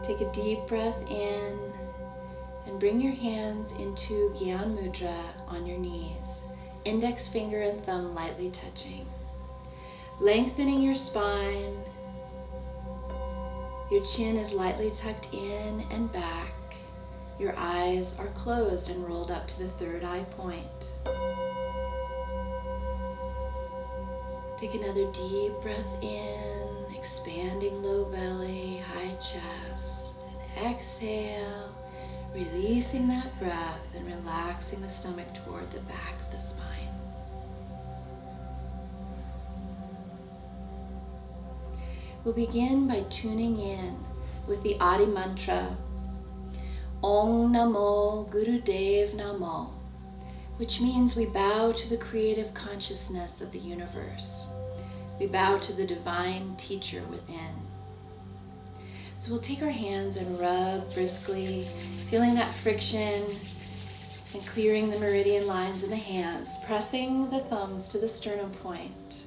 Take a deep breath in and bring your hands into Gyan Mudra on your knees, index finger and thumb lightly touching. Lengthening your spine, your chin is lightly tucked in and back. Your eyes are closed and rolled up to the third eye point. Take another deep breath in, expanding low belly, high chest, and exhale, releasing that breath and relaxing the stomach toward the back of the spine. We'll begin by tuning in with the Adi mantra, Om Namo Gurudev Namo, which means we bow to the creative consciousness of the universe. We bow to the divine teacher within. So we'll take our hands and rub briskly, feeling that friction and clearing the meridian lines in the hands, pressing the thumbs to the sternum point.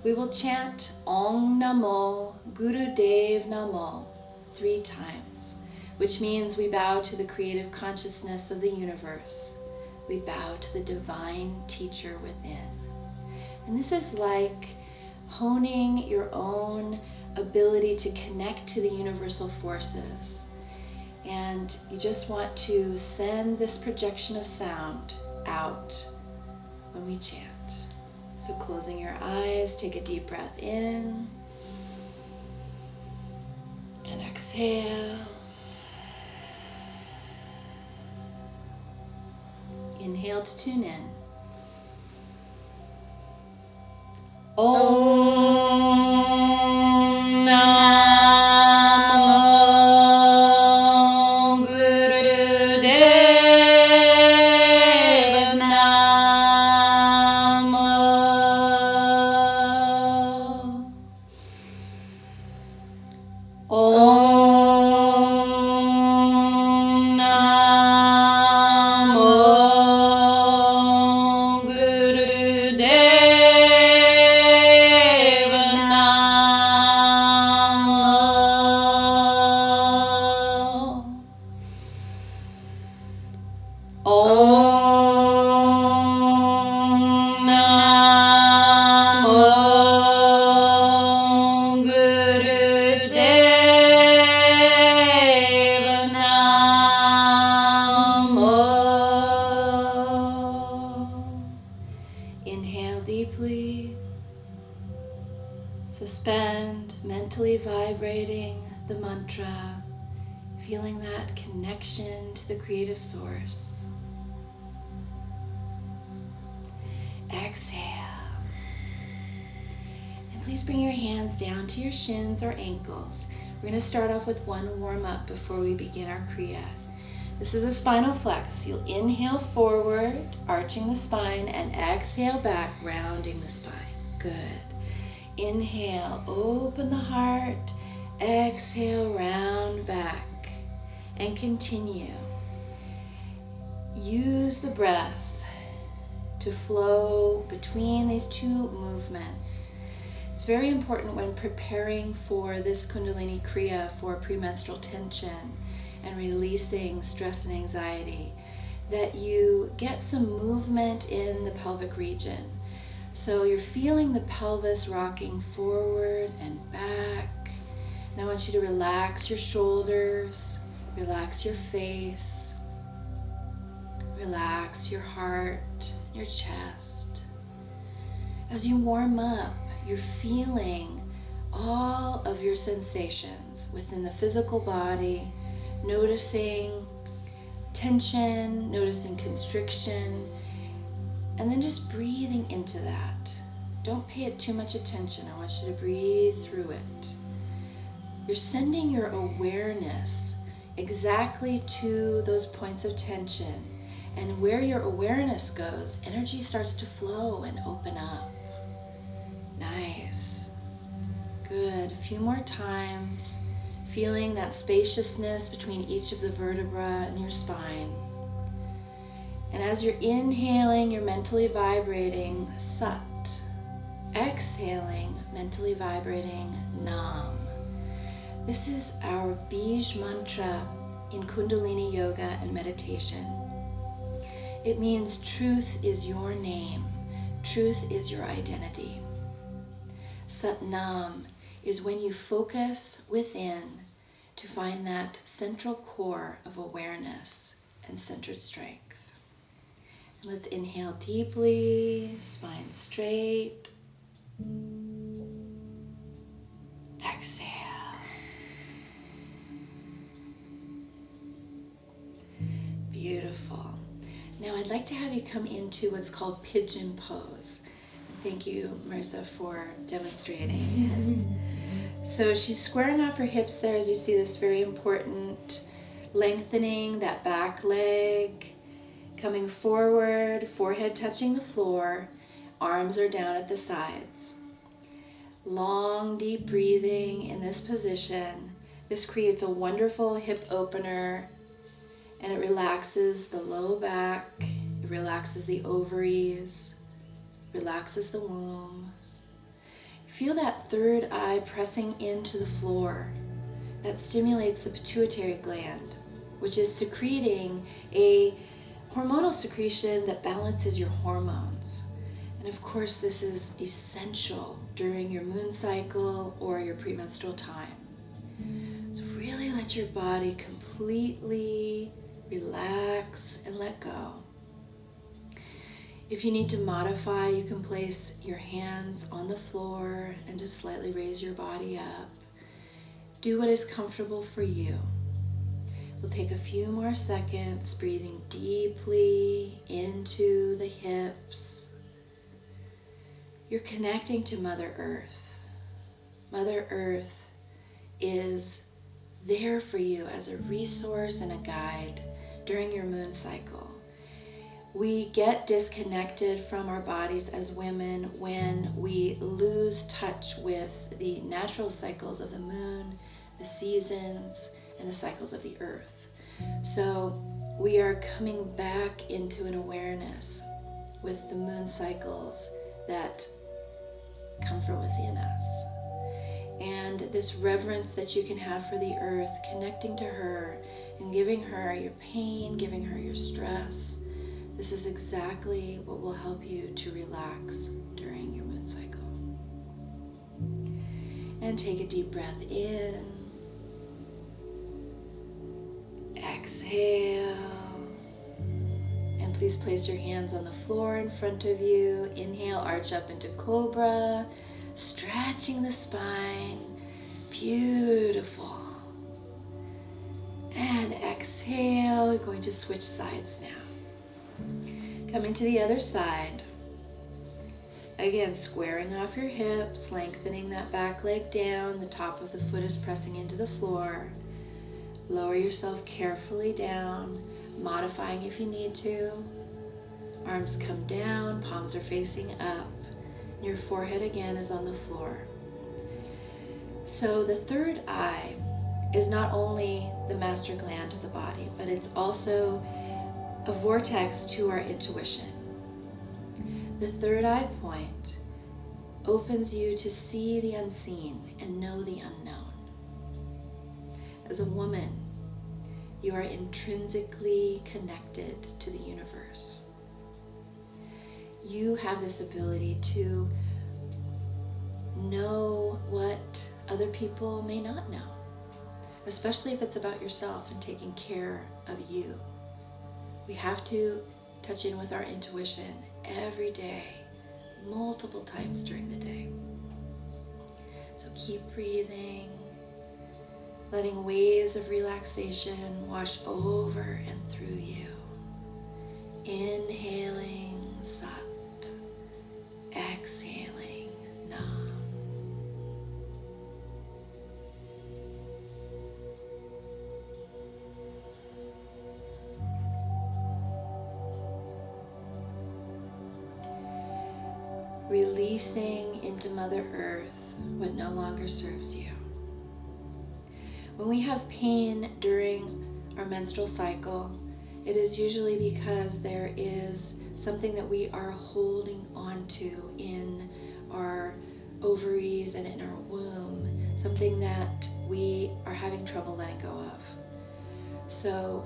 We will chant Om Namo Gurudev Namo 3 times, which means we bow to the creative consciousness of the universe. We bow to the divine teacher within. And this is like honing your own ability to connect to the universal forces. And you just want to send this projection of sound out when we chant. So closing your eyes, take a deep breath in and exhale. Inhale to tune in. Om Namo Gurudev Namo. Om Namo Gurudev Namo. Om Namo Gurudev Namo. Inhale deeply. Suspend, mentally vibrating the mantra, feeling that connection to the creative source. Exhale. And please bring your hands down to your shins or ankles. We're going to start off with one warm-up before we begin our Kriya. This is a spinal flex. You'll inhale forward, arching the spine, and exhale back, rounding the spine. Good. Inhale, open the heart. Exhale, round back. And continue. Use the breath to flow between these two movements. It's very important when preparing for this Kundalini Kriya for premenstrual tension and releasing stress and anxiety that you get some movement in the pelvic region. So you're feeling the pelvis rocking forward and back. And I want you to relax your shoulders, relax your face, relax your heart, your chest. As you warm up, you're feeling all of your sensations within the physical body, noticing tension, noticing constriction, and then just breathing into that. Don't pay it too much attention. I want you to breathe through it. You're sending your awareness exactly to those points of tension. And where your awareness goes, energy starts to flow and open up. Nice. Good. A few more times. Feeling that spaciousness between each of the vertebrae in your spine. And as you're inhaling, you're mentally vibrating Sat. Exhaling, mentally vibrating Nam. This is our Bij mantra in Kundalini yoga and meditation. It means truth is your name. Truth is your identity. Satnam is when you focus within to find that central core of awareness and centered strength. And let's inhale deeply, spine straight. Exhale. Beautiful. Now I'd like to have you come into what's called pigeon pose. Thank you, Marissa, for demonstrating. So she's squaring off her hips there, as you see this very important lengthening that back leg, coming forward, forehead touching the floor, arms are down at the sides. Long, deep breathing in this position. This creates a wonderful hip opener, and it relaxes the low back, it relaxes the ovaries, relaxes the womb. Feel that third eye pressing into the floor. That stimulates the pituitary gland, which is secreting a hormonal secretion that balances your hormones. And of course, this is essential during your moon cycle or your premenstrual time. So really let your body completely relax and let go. If you need to modify, you can place your hands on the floor and just slightly raise your body up. Do what is comfortable for you. We'll take a few more seconds, breathing deeply into the hips. You're connecting to Mother Earth. Mother Earth is there for you as a resource and a guide during your moon cycle. We get disconnected from our bodies as women when we lose touch with the natural cycles of the moon, the seasons, and the cycles of the earth. So we are coming back into an awareness with the moon cycles that come from within us. And this reverence that you can have for the earth, connecting to her and giving her your pain, giving her your stress. This is exactly what will help you to relax during your moon cycle. And take a deep breath in. Exhale. And please place your hands on the floor in front of you. Inhale, arch up into cobra, stretching the spine. Beautiful. And exhale, we're going to switch sides now. Coming to the other side. Again, squaring off your hips, lengthening that back leg down. The top of the foot is pressing into the floor. Lower yourself carefully down, modifying if you need to. Arms come down, palms are facing up. Your forehead again is on the floor. So the third eye is not only the master gland of the body, but it's also a vortex to our intuition. The third eye point opens you to see the unseen and know the unknown. As a woman, you are intrinsically connected to the universe. You have this ability to know what other people may not know, especially if it's about yourself and taking care of you. We have to touch in with our intuition every day, multiple times during the day. So keep breathing, letting waves of relaxation wash over and through you. Inhaling Sat, exhaling Nam. Releasing into Mother Earth what no longer serves you. When we have pain during our menstrual cycle, it is usually because there is something that we are holding on to in our ovaries and in our womb, something that we are having trouble letting go of. So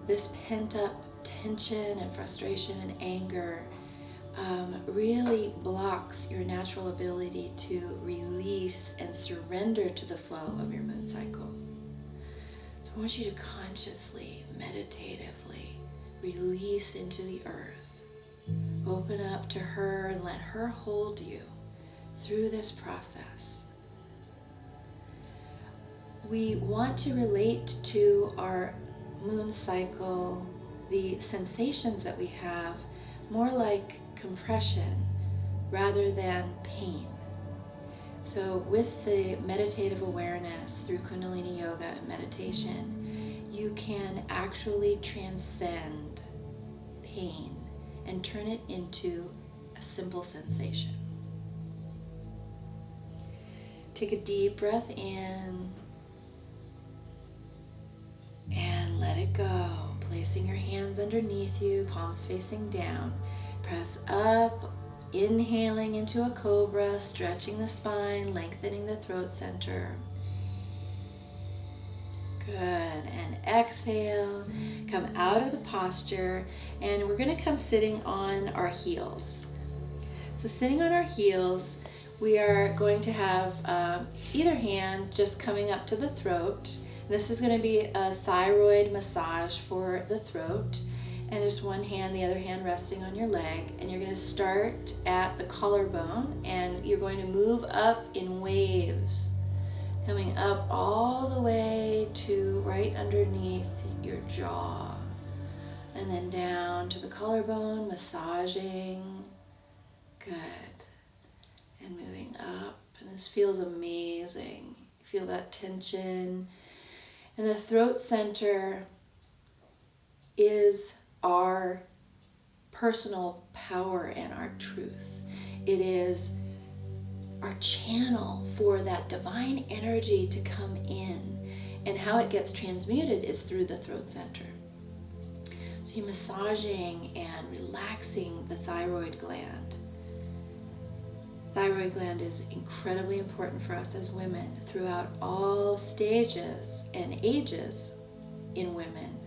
this pent-up tension and frustration and anger really blocks your natural ability to release and surrender to the flow of your moon cycle. So I want you to consciously, meditatively release into the earth. Open up to her and let her hold you through this process. We want to relate to our moon cycle, the sensations that we have, more like compression rather than pain. So with the meditative awareness through Kundalini Yoga and meditation, you can actually transcend pain and turn it into a simple sensation. Take a deep breath in and let it go. Placing your hands underneath you, palms facing down. Press up, inhaling into a cobra, stretching the spine, lengthening the throat center. Good, and exhale, come out of the posture, and we're gonna come sitting on our heels. So sitting on our heels, we are going to have either hand just coming up to the throat. This is gonna be a thyroid massage for the throat. And just one hand, the other hand resting on your leg. And you're gonna start at the collarbone and you're going to move up in waves, coming up all the way to right underneath your jaw. And then down to the collarbone, massaging. Good. And moving up. And this feels amazing. Feel that tension. And the throat center is our personal power and our truth. It is our channel for that divine energy to come in. And how it gets transmuted is through the throat center. So you're massaging and relaxing the thyroid gland. Thyroid gland is incredibly important for us as women throughout all stages and ages in women.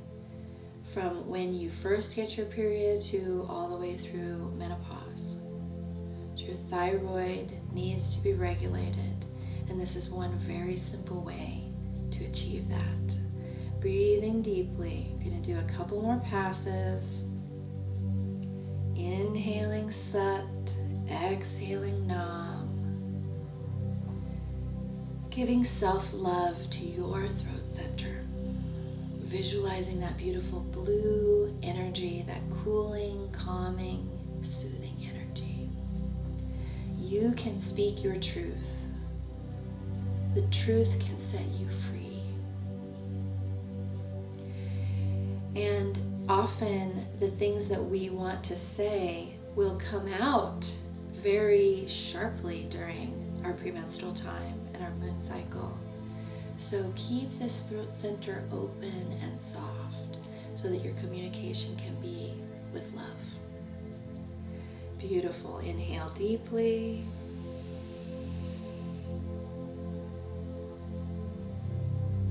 From when you first get your period to all the way through menopause. So your thyroid needs to be regulated, and this is one very simple way to achieve that. Breathing deeply. I'm going to do a couple more passes. Inhaling Sat, exhaling Nam. Giving self-love to your throat center. Visualizing that beautiful blue energy, that cooling, calming, soothing energy. You can speak your truth. The truth can set you free. And often the things that we want to say will come out very sharply during our premenstrual time and our moon cycle. So keep this throat center open and soft so that your communication can be with love. Beautiful. Inhale deeply.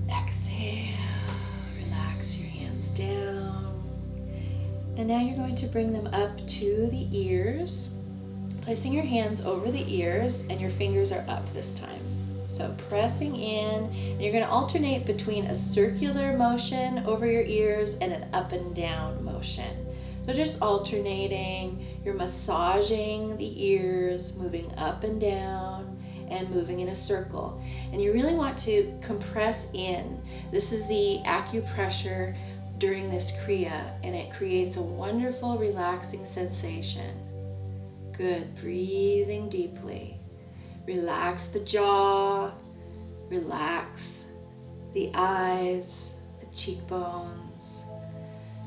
Exhale. Relax your hands down. And now you're going to bring them up to the ears, placing your hands over the ears, and your fingers are up this time. So pressing in, and you're going to alternate between a circular motion over your ears and an up and down motion. So just alternating, you're massaging the ears, moving up and down, and moving in a circle. And you really want to compress in. This is the acupressure during this Kriya, and it creates a wonderful, relaxing sensation. Good, breathing deeply. Relax the jaw, relax the eyes, the cheekbones.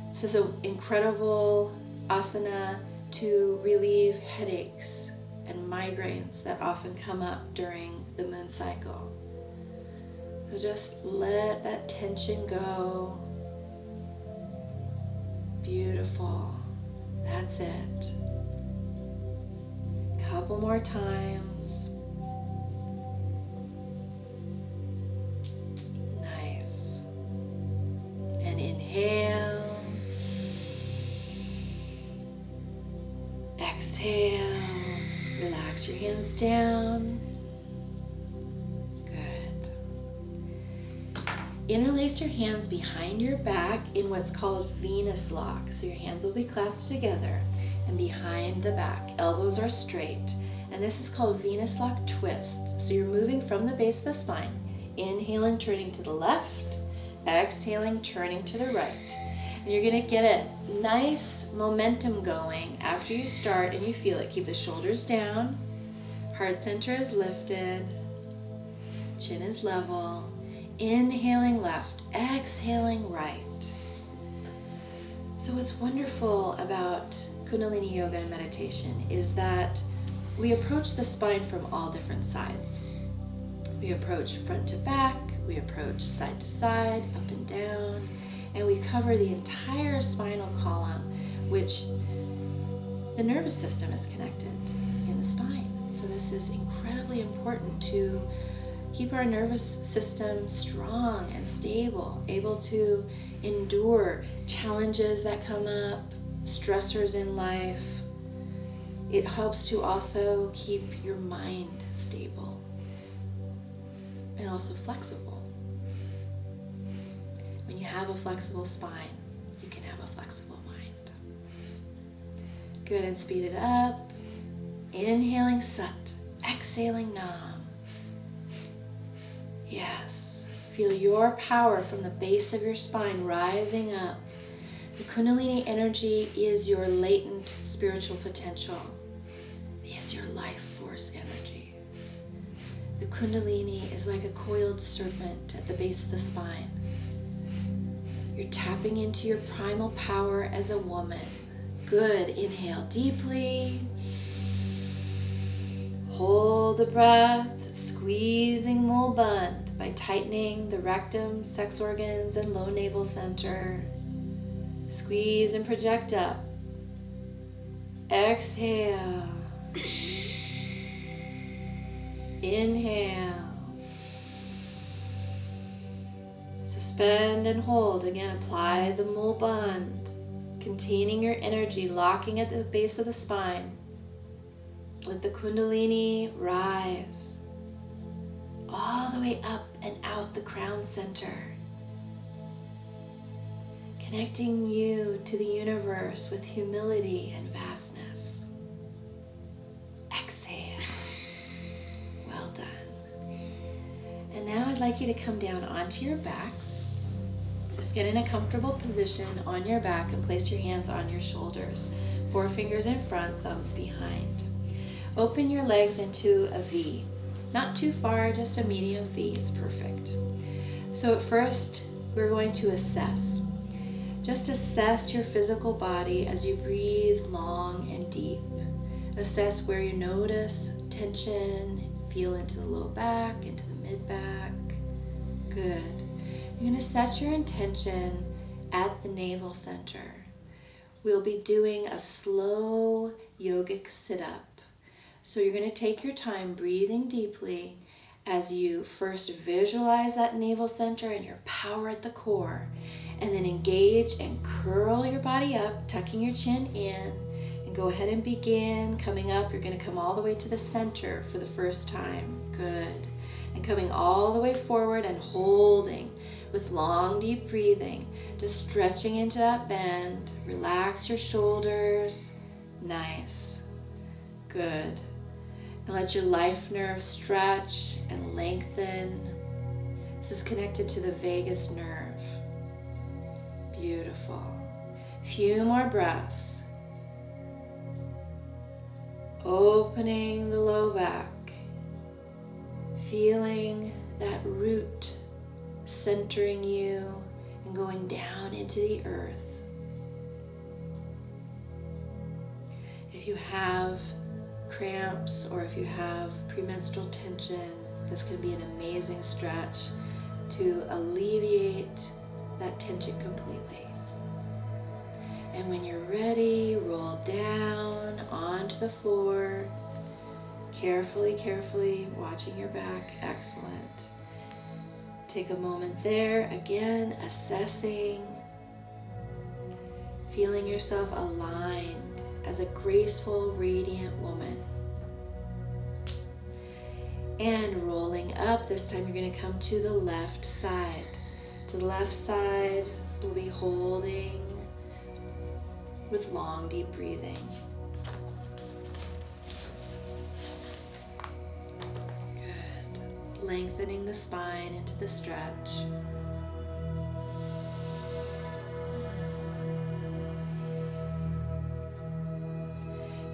This is an incredible asana to relieve headaches and migraines that often come up during the moon cycle. So just let that tension go. Beautiful. That's it. Couple more times. hands down. Good. Interlace your hands behind your back in what's called Venus lock. So your hands will be clasped together and behind the back. Elbows are straight. And this is called Venus lock twist. So you're moving from the base of the spine. Inhaling, turning to the left. Exhaling, turning to the right. And you're going to get a nice momentum going after you start and you feel it. Keep the shoulders down. Heart center is lifted. Chin is level. Inhaling left. Exhaling right. So what's wonderful about Kundalini Yoga and meditation is that we approach the spine from all different sides. We approach front to back, we approach side to side, up and down, and we cover the entire spinal column, which the nervous system is connected in the spine. So this is incredibly important to keep our nervous system strong and stable, able to endure challenges that come up, stressors in life. It helps to also keep your mind stable and also flexible. When you have a flexible spine, you can have a flexible mind. Good, and speed it up. Inhaling Sat, exhaling Nam. Yes, feel your power from the base of your spine rising up. The Kundalini energy is your latent spiritual potential. It is your life force energy. The Kundalini is like a coiled serpent at the base of the spine. You're tapping into your primal power as a woman. Good. Inhale deeply. Hold the breath, squeezing Mulband by tightening the rectum, sex organs, and low navel center. Squeeze and project up. Exhale. Inhale. Suspend and hold. Again, apply the Mulband, containing your energy, locking at the base of the spine. Let the Kundalini rise all the way up and out the crown center, connecting you to the universe with humility and vastness. Exhale. Well done. And now I'd like you to come down onto your backs. Just get in a comfortable position on your back and place your hands on your shoulders. Forefingers in front, thumbs behind. Open your legs into a V. Not too far, just a medium V is perfect. So at first, we're going to assess. Just assess your physical body as you breathe long and deep. Assess where you notice tension, feel into the low back, into the mid back. Good. You're going to set your intention at the navel center. We'll be doing a slow yogic sit-up. So you're going to take your time breathing deeply as you first visualize that navel center and your power at the core, and then engage and curl your body up, tucking your chin in, and go ahead and begin coming up. You're going to come all the way to the center for the first time. Good. And coming all the way forward and holding with long, deep breathing, just stretching into that bend. Relax your shoulders. Nice. Good. And let your life nerve stretch and lengthen. This is connected to the vagus nerve. Beautiful. Few more breaths. Opening the low back. Feeling that root centering you and going down into the earth. If you have cramps or if you have premenstrual tension, this can be an amazing stretch to alleviate that tension completely. And when you're ready, roll down onto the floor, carefully watching your back. Excellent. Take a moment there, again assessing, feeling yourself aligned as a graceful, radiant woman. And rolling up, this time you're going to come to the left side. To the left side, we'll be holding with long, deep breathing. Good. Lengthening the spine into the stretch.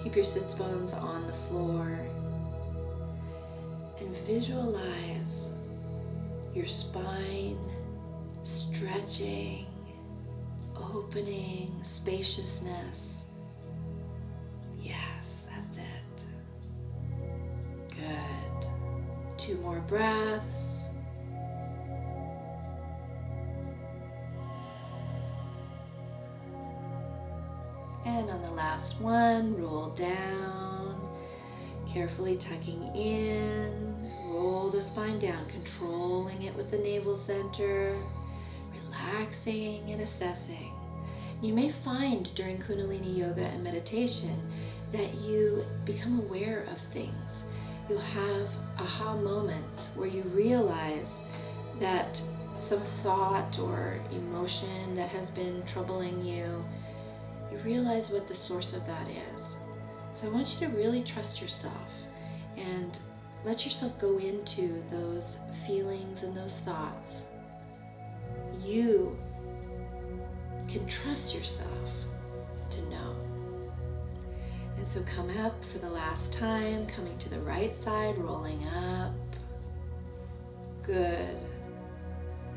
Keep your sits bones on the floor and visualize your spine stretching, opening, spaciousness. Yes, that's it. Good. 2 more breaths. And on the last one, roll down, carefully tucking in, roll the spine down, controlling it with the navel center, relaxing and assessing. You may find during Kundalini yoga and meditation that you become aware of things. You'll have aha moments where you realize that some thought or emotion that has been troubling you, you realize what the source of that is. So I want you to really trust yourself and let yourself go into those feelings and those thoughts. You can trust yourself to know. And so come up for the last time, coming to the right side, rolling up. Good.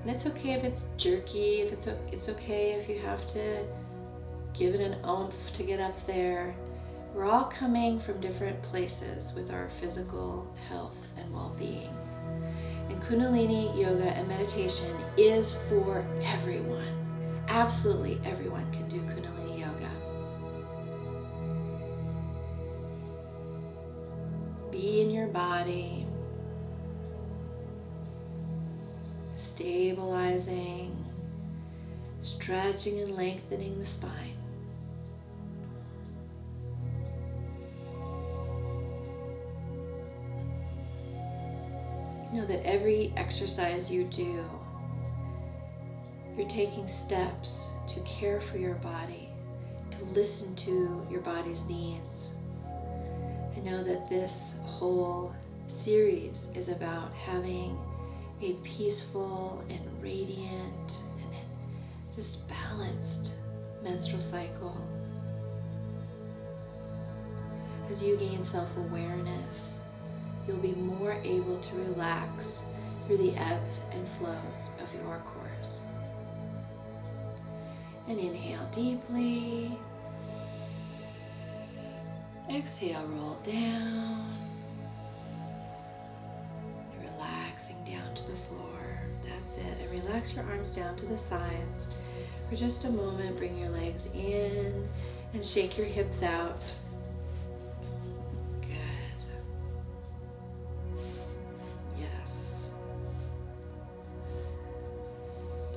And it's okay if it's jerky, it's okay if you have to give it an oomph to get up there. We're all coming from different places with our physical health and well-being. And Kundalini yoga and meditation is for everyone. Absolutely everyone can do Kundalini yoga. Be in your body, stabilizing, stretching and lengthening the spine. Know that every exercise you do, you're taking steps to care for your body, to listen to your body's needs. I know that this whole series is about having a peaceful and radiant and just balanced menstrual cycle. As you gain self-awareness, you'll be more able to relax through the ebbs and flows of your course. And inhale deeply. Exhale, roll down. Relaxing down to the floor. That's it. And relax your arms down to the sides. For just a moment, bring your legs in and shake your hips out.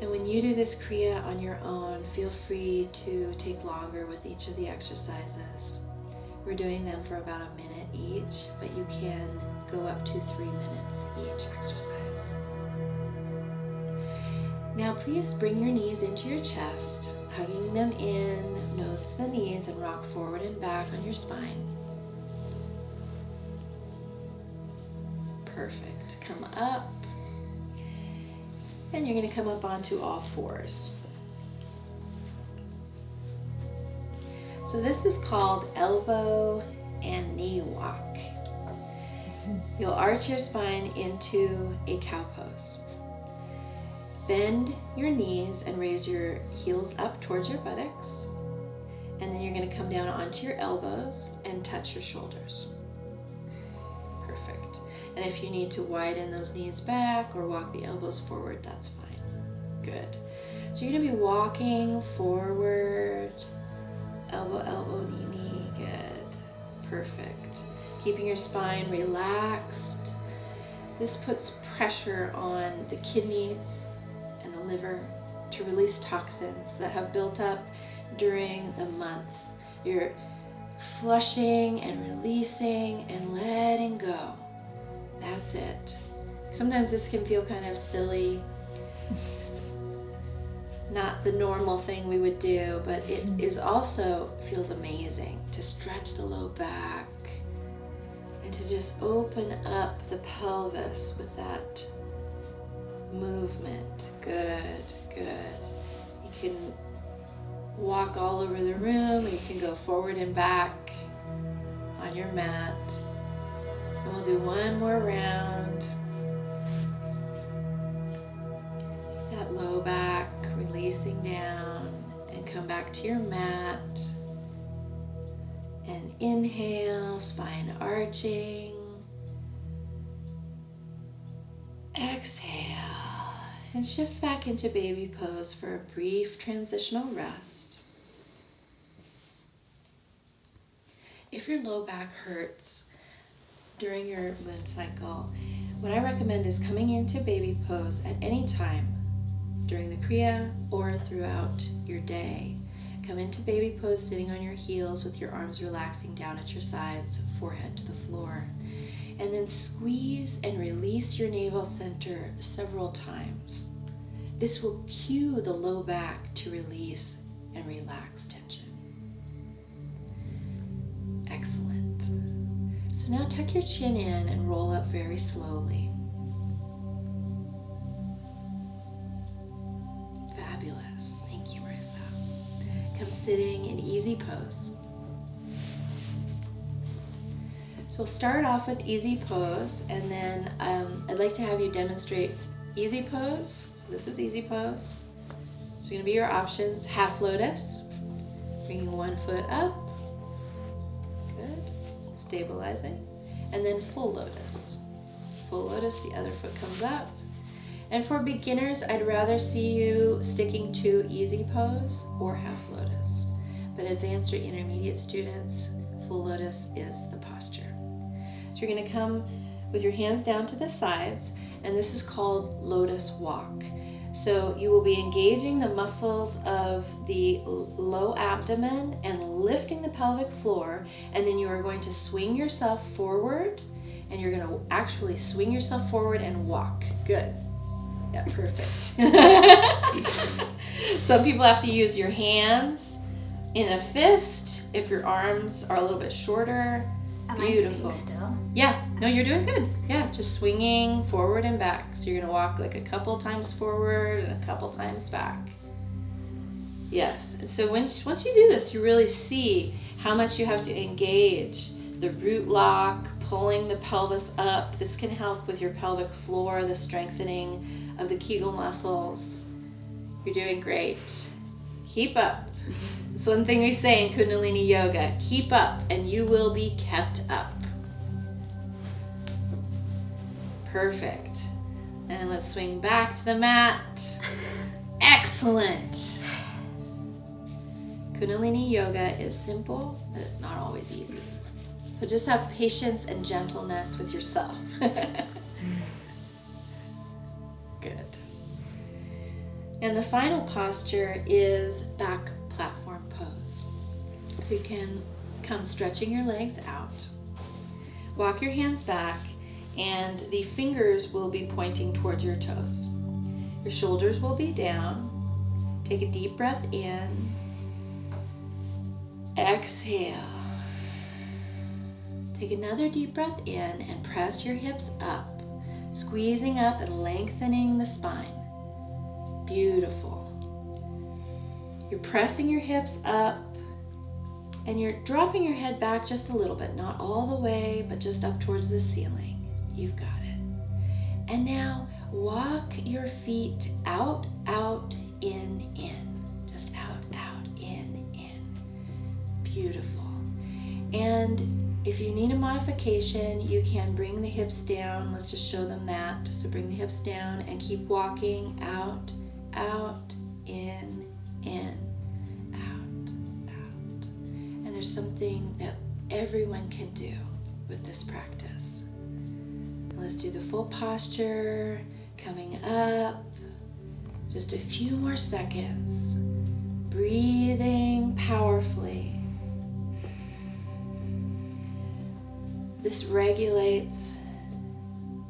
And when you do this Kriya on your own, feel free to take longer with each of the exercises. We're doing them for about a minute each, but you can go up to 3 minutes each exercise. Now please bring your knees into your chest, hugging them in, nose to the knees, and rock forward and back on your spine. Perfect. Come up. And you're going to come up onto all fours. So this is called elbow and knee walk. You'll arch your spine into a cow pose. Bend your knees and raise your heels up towards your buttocks. And then you're going to come down onto your elbows and touch your shoulders. Perfect. And if you need to widen those knees back or walk the elbows forward, that's fine. Good. So you're going to be walking forward, elbow, elbow, knee, knee. Good. Perfect. Keeping your spine relaxed. This puts pressure on the kidneys and the liver to release toxins that have built up during the month. You're flushing and releasing and letting go That's it. Sometimes this can feel kind of silly. Not the normal thing we would do, but it is also feels amazing to stretch the low back and to just open up the pelvis with that movement. Good, good. You can walk all over the room, or you can go forward and back on your mat. And we'll do one more round. That low back releasing down, and come back to your mat. And inhale, spine arching. Exhale, and shift back into baby pose for a brief transitional rest. If your low back hurts during your moon cycle, what I recommend is coming into baby pose at any time during the Kriya or throughout your day. Come into baby pose sitting on your heels with your arms relaxing down at your sides, forehead to the floor. And then squeeze and release your navel center several times. This will cue the low back to release and relax tension. Excellent. So now tuck your chin in and roll up very slowly. Fabulous. Thank you, Marissa. Come sitting in easy pose. So we'll start off with easy pose, and then I'd like to have you demonstrate easy pose. So this is easy pose. So going to be your options: half lotus, bringing one foot up, good, stabilizing, and then full lotus. Full lotus, the other foot comes up. And for beginners, I'd rather see you sticking to easy pose or half lotus. But advanced or intermediate students, full lotus is the posture. So you're going to come with your hands down to the sides, and this is called lotus walk. So you will be engaging the muscles of the low abdomen and lifting the pelvic floor, and then you are going to swing yourself forward, and you're going to actually swing yourself forward and walk. Good. Yeah, perfect. Some people have to use your hands in a fist if your arms are a little bit shorter. Beautiful. Still? Yeah, no, you're doing good. Yeah, just swinging forward and back. So you're gonna walk like a couple times forward and a couple times back. Yes, and so once you do this, you really see how much you have to engage the root lock, pulling the pelvis up. This can help with your pelvic floor, the strengthening of the Kegel muscles. You're doing great. Keep up. It's one thing we say in Kundalini Yoga: keep up and you will be kept up. Perfect. And let's swing back to the mat. Excellent. Kundalini Yoga is simple, but it's not always easy. So just have patience and gentleness with yourself. Good. And the final posture is back platform pose. So you can come stretching your legs out. Walk your hands back, and the fingers will be pointing towards your toes. Your shoulders will be down. Take a deep breath in. Exhale. Take another deep breath in and press your hips up, squeezing up and lengthening the spine. Beautiful. You're pressing your hips up, and you're dropping your head back just a little bit, not all the way, but just up towards the ceiling. You've got it. And now walk your feet out, out, in. Just out, out, in. Beautiful. And if you need a modification, you can bring the hips down. Let's just show them that. So bring the hips down and keep walking out, out, in, out. And there's something that everyone can do with this practice. Let's do the full posture, coming up. Just a few more seconds. Breathing powerfully. This regulates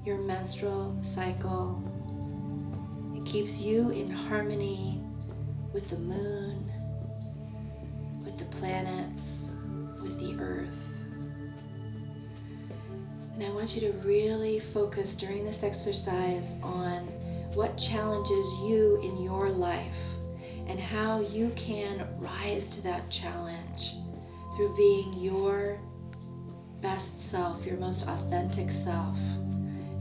your menstrual cycle. It keeps you in harmony with the moon, with the planets, with the earth. And I want you to really focus during this exercise on what challenges you in your life and how you can rise to that challenge through being your best self, your most authentic self.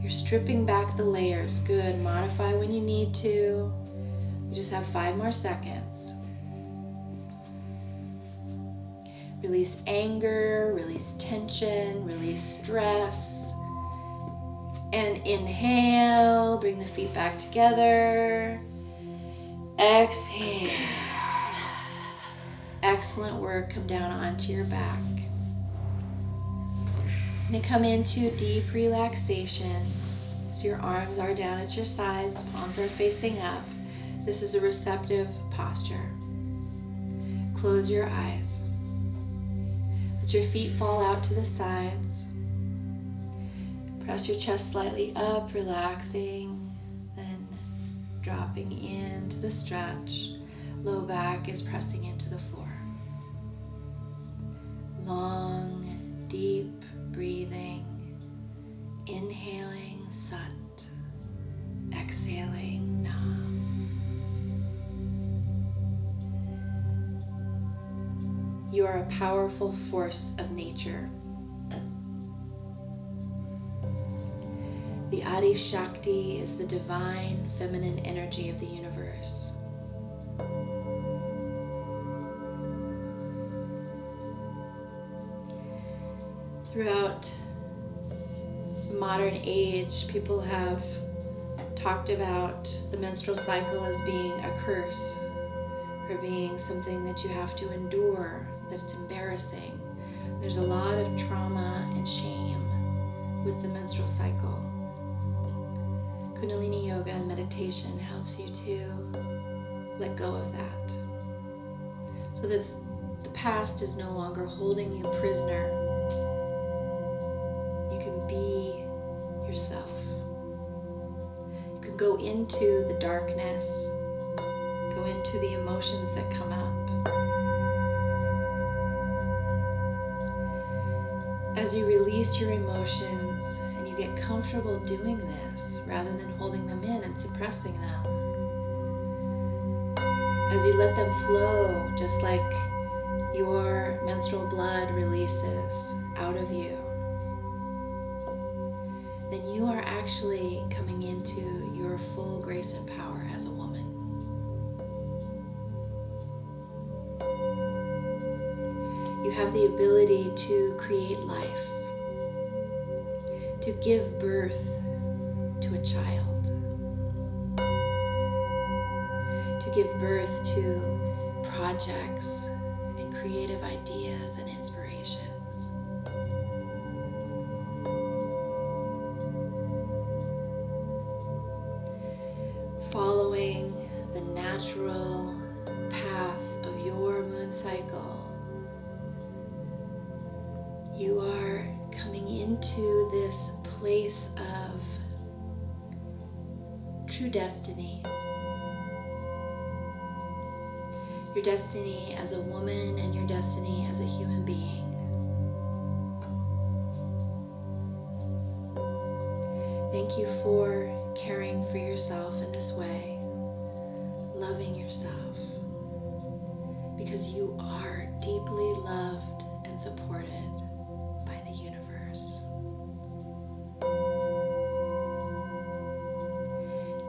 You're stripping back the layers. Good. Modify when you need to. You just have 5 more seconds. Release anger, release tension, release stress. And inhale, bring the feet back together. Exhale. Excellent work. Come down onto your back. You're going to come into deep relaxation. So your arms are down at your sides, palms are facing up. This is a receptive posture. Close your eyes. Let your feet fall out to the sides. Press your chest slightly up, relaxing, then dropping into the stretch. Low back is pressing into the floor. Long, deep breathing. Inhaling Sat. Exhaling Nam. You are a powerful force of nature. The Adi Shakti is the divine feminine energy of the universe. Throughout the modern age, people have talked about the menstrual cycle as being a curse, or being something that you have to endure, that it's embarrassing. There's a lot of trauma and shame with the menstrual cycle. Kundalini yoga and meditation helps you to let go of that. So that the past is no longer holding you prisoner. You can be yourself. You can go into the darkness, go into the emotions that come up. As you release your emotions and you get comfortable doing this rather than holding them in and suppressing them, as you let them flow just like your menstrual blood releases out of you, then you are actually coming into your full grace and power as a woman. You have the ability to create life, to give birth to a child, to give birth to projects and creative ideas and inspirations. Following the natural path of your moon cycle, you are coming into this place of true destiny. Your destiny as a woman and your destiny as a human being. Thank you for caring for yourself in this way, loving yourself, because you are deeply loved and supported by the universe.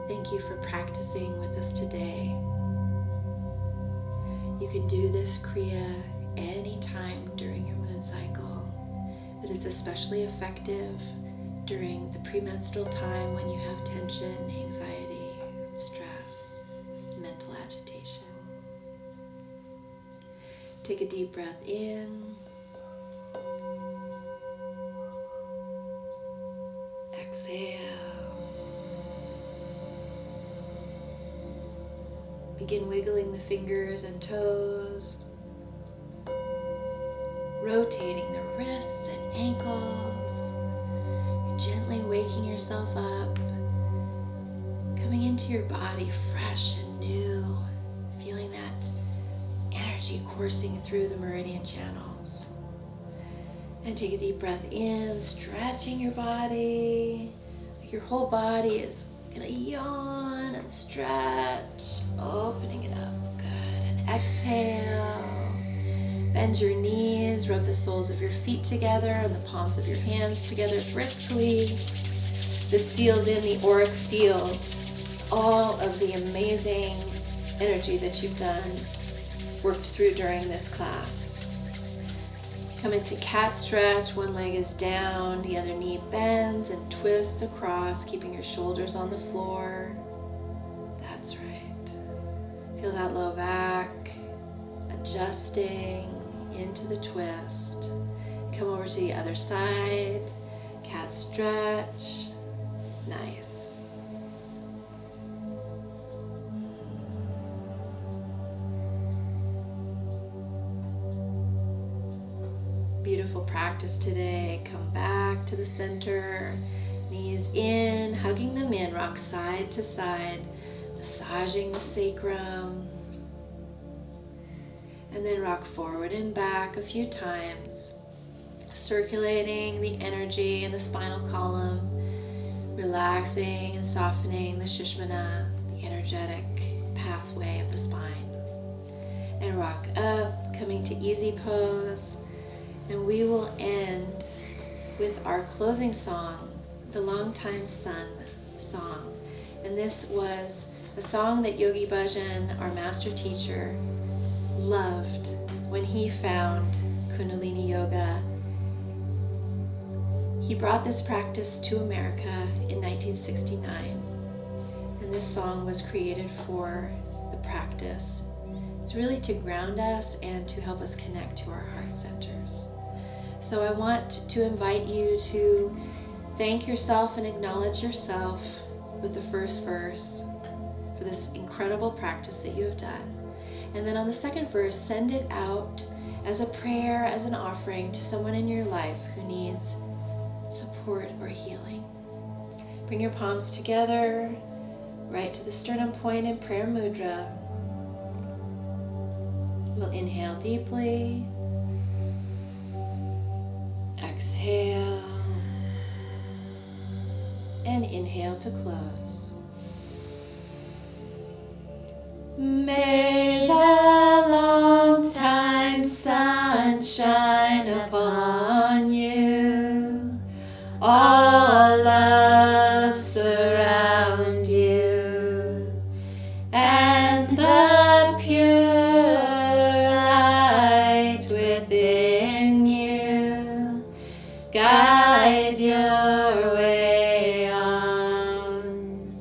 Thank you for practicing with us today. You can do this Kriya anytime during your moon cycle, but it's especially effective during the premenstrual time when you have tension, anxiety, stress, mental agitation. Take a deep breath in. Exhale. Begin wiggling the fingers and toes, rotating the wrists and ankles. You're gently waking yourself up, coming into your body fresh and new, feeling that energy coursing through the meridian channels. And take a deep breath in, stretching your body. Your whole body is gonna yawn and stretch, opening it up. Good. And exhale. Bend your knees, rub the soles of your feet together and the palms of your hands together briskly. This seals in the auric field, all of the amazing energy that you've worked through during this class. Come into cat stretch, one leg is down, the other knee bends and twists across, keeping your shoulders on the floor. That's right. Feel that low back, adjusting into the twist. Come over to the other side, cat stretch, nice. Beautiful practice today. Come back to the center, knees in, hugging them in, rock side to side, massaging the sacrum. And then rock forward and back a few times, circulating the energy in the spinal column, relaxing and softening the Sushumna, the energetic pathway of the spine. And rock up, coming to easy pose. And we will end with our closing song, the Long Time Sun song. And this was a song that Yogi Bhajan, our master teacher, loved when he found Kundalini Yoga. He brought this practice to America in 1969. And this song was created for the practice. It's really to ground us and to help us connect to our heart centers. So I want to invite you to thank yourself and acknowledge yourself with the first verse for this incredible practice that you have done. And then on the second verse, send it out as a prayer, as an offering to someone in your life who needs support or healing. Bring your palms together, right to the sternum point in prayer mudra. We'll inhale deeply. Exhale. And inhale to close. May the long time sun shine upon you. All love surround you. And the pure light within you guide your way on.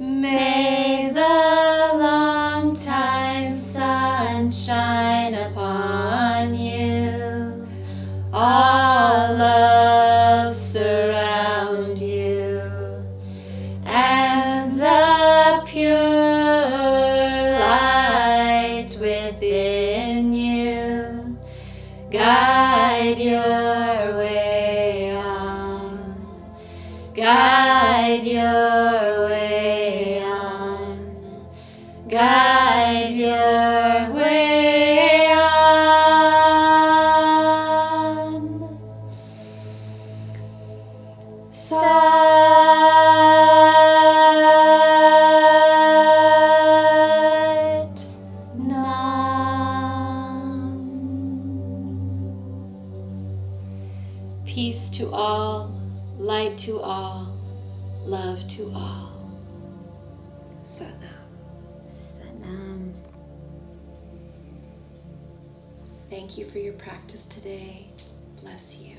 May the long time sun shine upon you. All love surround you. And the pure light within you guide your way on. Guide your way on. Guide your way on. Sat Nam. Peace to all, light to all, love to all. Satnam. Satnam. Thank you for your practice today. Bless you.